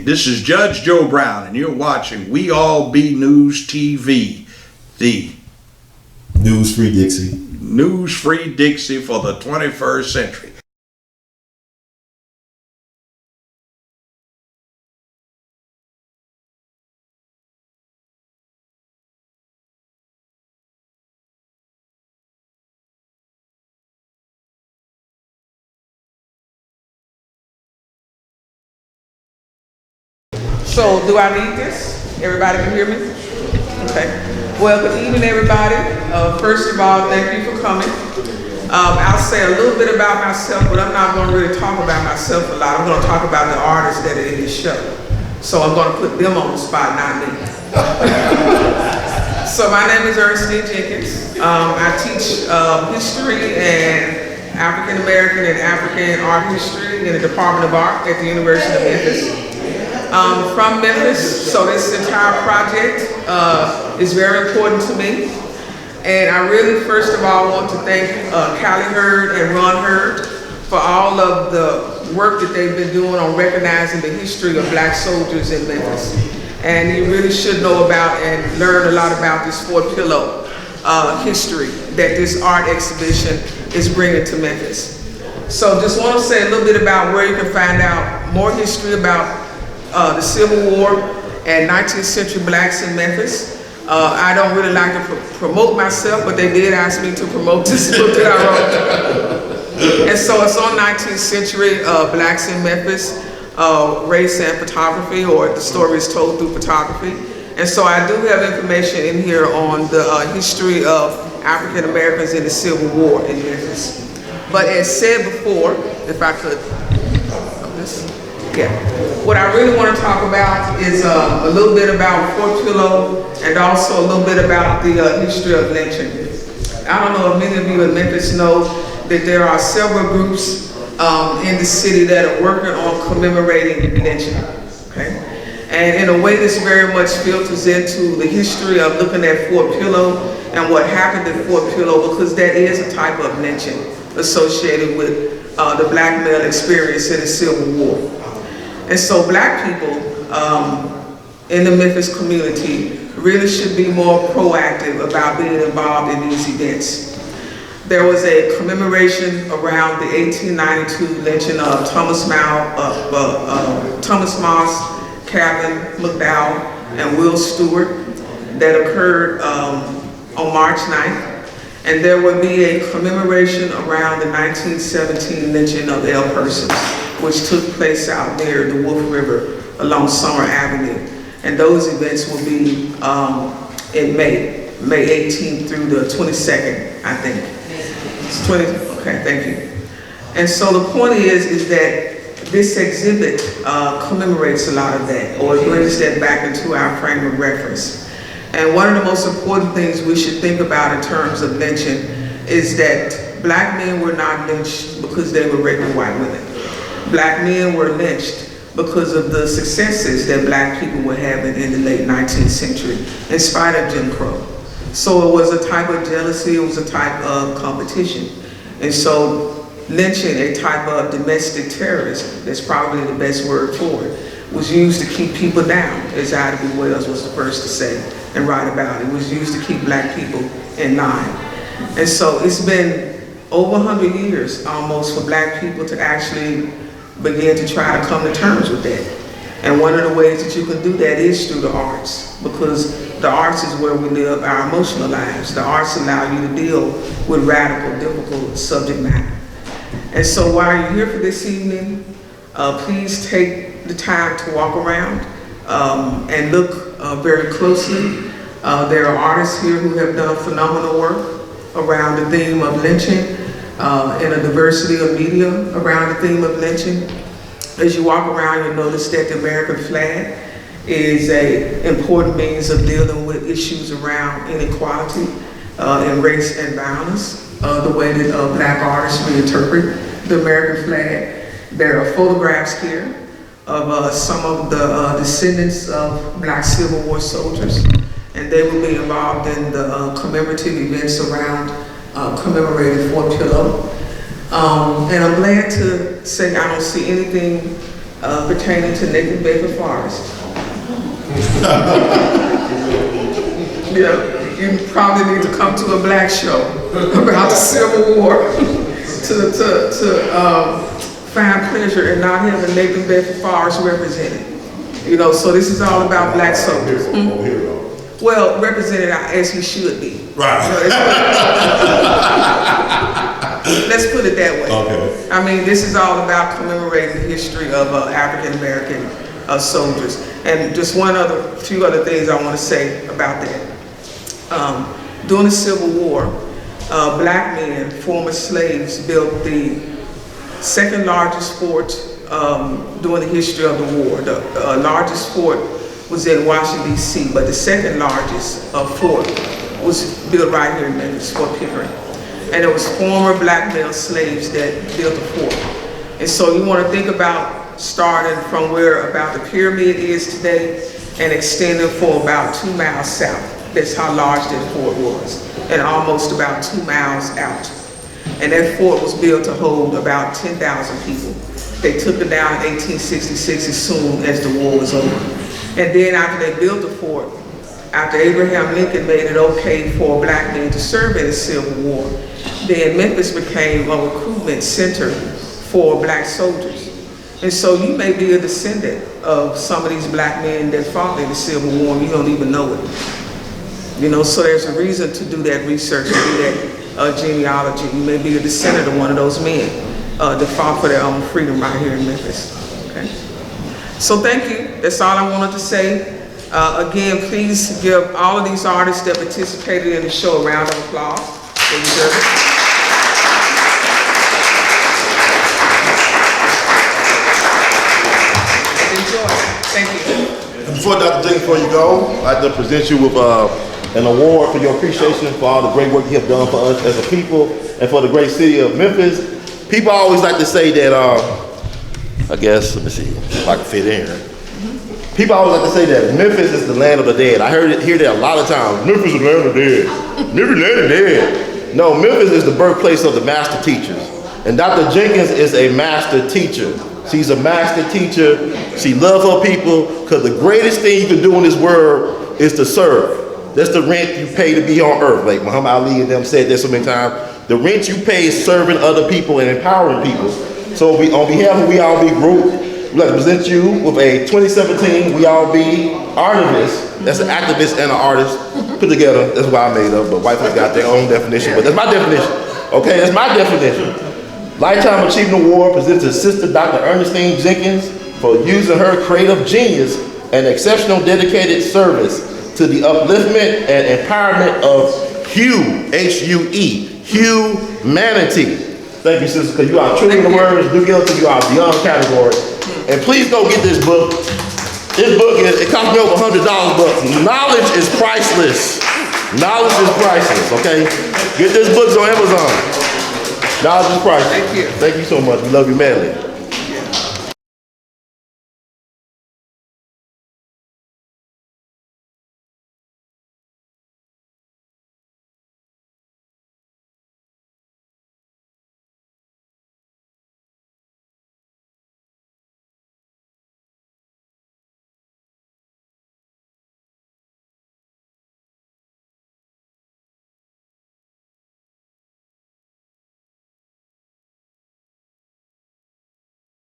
This is Judge Joe Brown, and you're watching We All Be News TV, the News-free Dixie. News-free Dixie for the 21st century. So, do I need this? Everybody can hear me? Okay. Well, good evening, everybody. First of all, thank you for coming. I'll say a little bit about myself, but I'm not going to really talk about myself a lot. I'm going to talk about the artists that are in this show. So I'm going to put them on the spot, not me. So my name is EarnestINe JenkINs. I teach history and African American and African art history in the Department of Art at the University of Memphis. From Memphis, so this entire project is very important to me. And I really, first of all, want to thank Callie Hurd and Ron Hurd for all of the work that they've been doing on recognizing the history of Black soldiers in Memphis. And you really should know about and learn a lot about this Fort Pillow history that this art exhibition is bringing to Memphis. So just want to say a little bit about where you can find out more history about the Civil War and 19th century Blacks in Memphis. I don't really like to promote myself, but they did ask me to promote this book that I wrote. And so it's on 19th century Blacks in Memphis, race and photography, or the story is told through photography. And so I do have information in here on the history of African Americans in the Civil War in Memphis. But as said before, if I could, what I really want to talk about is a little bit about Fort Pillow and also a little bit about the history of lynching. I don't know if many of you in Memphis know that there are several groups in the city that are working on commemorating lynching. Okay? And in a way this very much filters into the history of looking at Fort Pillow and what happened at Fort Pillow, because that is a type of lynching associated with the Black male experience in the Civil War. And so Black people in the Memphis community really should be more proactive about being involved in these events. There was a commemoration around the 1892 lynching of Thomas Moss, Calvin McDowell, and Will Stewart that occurred on March 9th. And there will be a commemoration around the 1917 lynching of A.L.L, which took place out near the Wolf River along Summer Avenue. And those events will be in May 18th through the 22nd, I think. It's 20, okay, thank you. And so the point is that this exhibit commemorates a lot of that, or it brings that back into our frame of reference. And one of the most important things we should think about in terms of lynching is that Black men were not lynched because they were raping white women. Black men were lynched because of the successes that Black people were having in the late 19th century, in spite of Jim Crow. So it was a type of jealousy, it was a type of competition. And so lynching, a type of domestic terrorism, that's probably the best word for it, was used to keep people down, as Ida B. Wells was the first to say and write about it. It was used to keep Black people in line. And so it's been over 100 years almost for Black people to actually begin to try to come to terms with that. And one of the ways that you can do that is through the arts, because the arts is where we live our emotional lives. The arts allow you to deal with radical, difficult subject matter. And so while you're here for this evening, please take the time to walk around and look very closely. There are artists here who have done phenomenal work around the theme of lynching, and a diversity of media around the theme of lynching. As you walk around, you'll notice that the American flag is an important means of dealing with issues around inequality and race and violence, the way that Black artists reinterpret the American flag. There are photographs here of some of the descendants of Black Civil War soldiers, and they will be involved in the commemorative events around commemorating Fort Pillow. And I'm glad to say I don't see anything pertaining to Nathan Bedford Forrest. Yeah, you probably need to come to a black show about the Civil War to find pleasure in not having Nathan Bedford Forrest represented. You know, so this is all about black soldiers. Well, represented as he should be. Right. Let's put it that way. Okay. I mean, this is all about commemorating the history of African American soldiers. And just few other things I want to say about that. During the Civil War, black men, former slaves, built the second largest fort during the history of the war. The largest fort was in Washington, D.C., but the second largest fort was built right here in Memphis, Fort Pickering. And it was former black male slaves that built the fort. And so you want to think about starting from where about the pyramid is today and extending for about 2 miles south. That's how large that fort was, and almost about 2 miles out. And that fort was built to hold about 10,000 people. They took it down in 1866 as soon as the war was over. And then after they built the fort, after Abraham Lincoln made it okay for black men to serve in the Civil War, then Memphis became a recruitment center for black soldiers. And so you may be a descendant of some of these black men that fought in the Civil War and you don't even know it. You know, so there's a reason to do that research and do that genealogy. You may be a descendant of one of those men that fought for their own freedom right here in Memphis. Okay. So thank you. That's all I wanted to say. Again, please give all of these artists that participated in the show a round of applause. They deserve it. Enjoy. Thank you. Before Dr. Jenkins, before you go, I'd like to present you with an award for your appreciation for all the great work you have done for us as a people and for the great city of Memphis. People always like to say that, I guess, let me see if I can fit in here. People always like to say that Memphis is the land of the dead. I hear that a lot of times. Memphis is the land of the dead. Memphis is the land of the dead. No, Memphis is the birthplace of the master teachers. And Dr. Jenkins is a master teacher. She's a master teacher. She loves her people because the greatest thing you can do in this world is to serve. That's the rent you pay to be on earth. Like Muhammad Ali and them said that so many times. The rent you pay is serving other people and empowering people. So on behalf of We All Be Group, we'd like to present you with a 2017 We All Be Artivist. That's an activist and an artist put together. That's what I made up, but white folks got their own definition. But that's my definition. Okay, that's my definition. Lifetime Achievement Award presented to Sister Dr. EarnestINe JenkINs for using her creative genius and exceptional dedicated service to the upliftment and empowerment of H-U-E, humanity. Thank you, sister, because you are true in the words, do guilty, you are beyond category. And please go get this book. This book, it cost me over $100, but knowledge is priceless. Knowledge is priceless, okay? Get this book on Amazon. Knowledge is priceless. Thank you. Thank you so much. We love you madly.